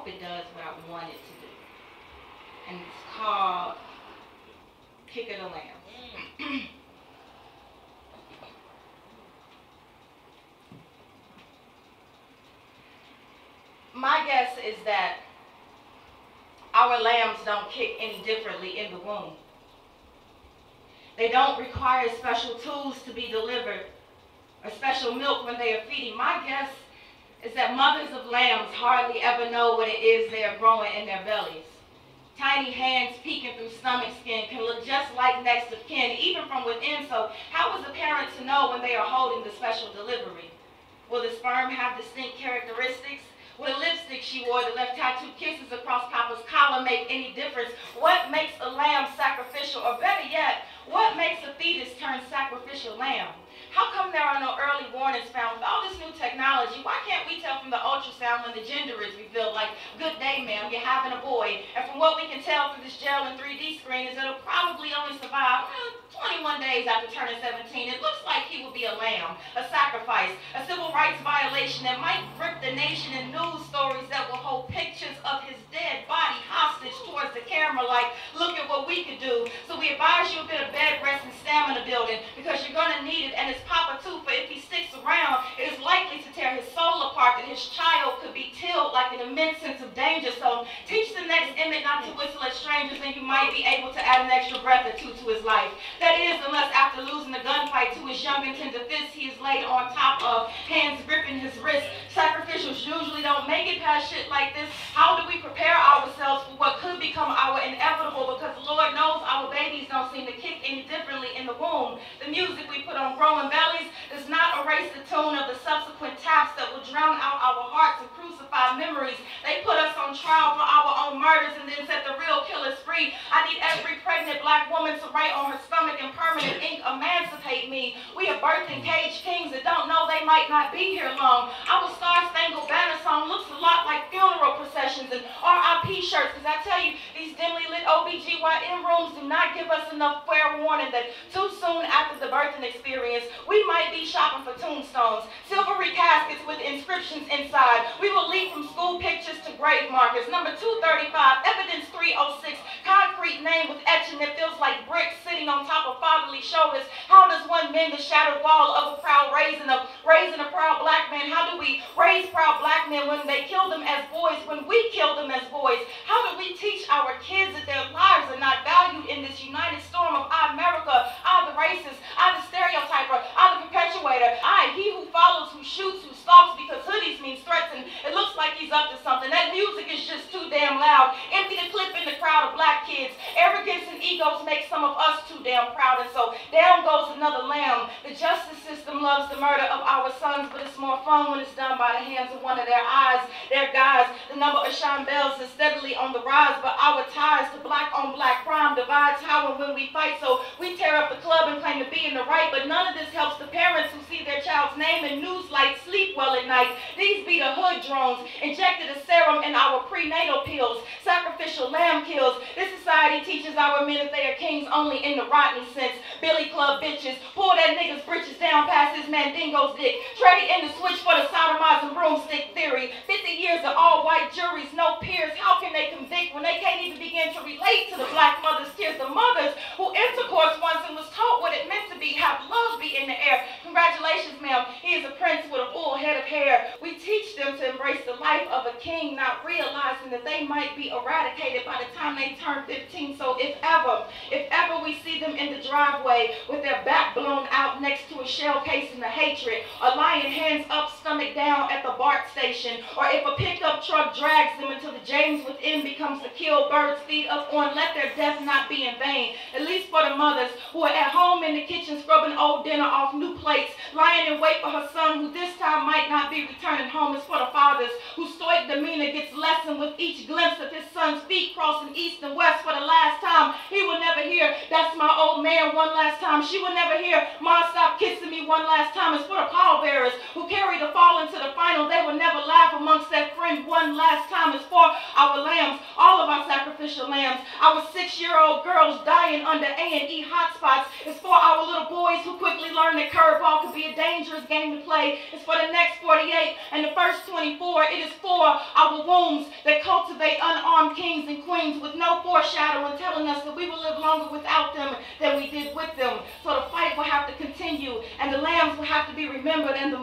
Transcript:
hope it does what I want it to do. And it's called Kick of the Lambs. My guess is that our lambs don't kick any differently in the womb. They don't require special tools to be delivered or special milk when they are feeding. My guess is that mothers of lambs hardly ever know what it is they are growing in their bellies. Tiny hands peeking through stomach skin can look just like next of kin, even from within. So how is a parent to know when they are holding the special delivery? Will the sperm have distinct characteristics? Will the lipstick she wore that left tattooed kisses across Papa's collar make any difference? What makes a lamb sacrificial? Or better yet, what makes a fetus turn sacrificial lamb? How come there are no early warnings found? With all this new technology, why can't we tell from the ultrasound when the gender is revealed? Like, good day, ma'am, you're having a boy. And from what we can tell through this gel and 3D screen is it'll probably only survive 21 days after turning 17. It looks like he will be a lamb, a sacrifice, a civil rights violation that might grip the nation in news stories that will hold pictures of his dead body hostage towards the camera like, look at what we could do. So we advise you a bit of bed rest and stamina building because you're going to need it. And it's Papa too, for if he sticks around, it is likely to tear his soul apart, that his child could be killed like an immense sense of danger. So teach the next inmate not to whistle at strangers, and you might be able to add an extra breath or two to his life. That is, unless after losing the gunfight to his young and tender fist, he is laid on top of, hands gripping his wrist. Sacrificials usually don't make it past shit like this. How do we prepare ourselves for what could become our inevitable? Because Lord knows our babies don't seem to kick any differently in the womb. The music we put on growing bellies does not erase the tune of the subsequent taps that will drown out our hearts and crucify memories. They put us on trial for our own murders and then set the real killers free. I need every pregnant black woman to write on her stomach in permanent ink, emancipate me. We are birthing caged kings that don't know they might not be here long. Our Star-Spangled Banner song looks a lot like funeral processions and RIP shirts, because I tell you, these dimly lit OBGYN rooms do not give us enough fair warning that too soon after the birthing experience, we might be shopping for tombstones, silvery caskets with inscriptions inside. We will leap from school pictures to grave markers. Number 235, evidence 306, concrete name with etching that feels like bricks sitting on top of fatherly shoulders. How does one mend the shattered wall of a proud raising a proud black man? How do we raise proud black men when they kill them as boys, when we kill them as boys? How do we teach our kids that their lives are not valued in this united storm of I, America, I, the racist, I, the stereotyper, I, the perpetuator, I, he who follows, who shoots, who stalks because hoodies means threats and it looks like he's up to something. That music is just too damn loud. Empty the clip in the crowd of black kids. Arrogance and egos make some of us too damn proud, and so down goes another lamb. The justice system loves the murder of our sons, but it's more fun when it's done by the hands of one of their eyes, their guys. The number of Sean Bells is steadily on the rise, but our ties to black on black crime divides how and when we fight. So we tear up the club and claim to be in the right, but none of this helps the parents who see their child's name in news lights sleep well at night. These be the hood drones, injected a serum in our prenatal pills, sacrificial lamb kills. This society teaches our men that they are kings only in the Rodney sense. Billy Club bitches, pull that nigga's britches down past his mandingo's dick, trade in the switch for the sodomizing broomstick theory. 50 years of all white juries, no peers. How can they convict when they can't even begin to relate to the black mother's tears? The mothers who intercourse once and was taught what it meant to be, have love be in the air. Congratulations, ma'am. He is a prince with a full head of hair. We teach them to embrace the life of a king, not realizing that they might be eradicated by the time they turn 15. So if ever we see them in the driveway with their back blown out next to a shell case in the hatred, or lying hands up, stomach down at the BART station, or if a pickup truck drags them until the James within becomes the kill birds feed up on, let their death not be in vain. At least for the mothers who are at home in the kitchen scrubbing old dinner off new plates, lying in wait for her son who this time might not be returning home. It's for the fathers whose stoic demeanor gets lessened with each glimpse of his son's feet crossing east and west for the last time. He will never hear, that's my old man, one last time. She will never hear, Ma, stop kissing me one last time. It's for the pallbearers who carry the fall into the final. They will never laugh amongst their friend one last time. It's for our lambs, all of our sacrifices. sacrificial lambs. Our 6-year-old girls dying under A&E hotspots. It's for our little boys who quickly learn that curveball could be a dangerous game to play. It's for the next 48 and the first 24. It is for our wombs that cultivate unarmed kings and queens with no foreshadowing, telling us that we will live longer without them than we did with them. So the fight will have to continue, and the lambs will have to be remembered, and the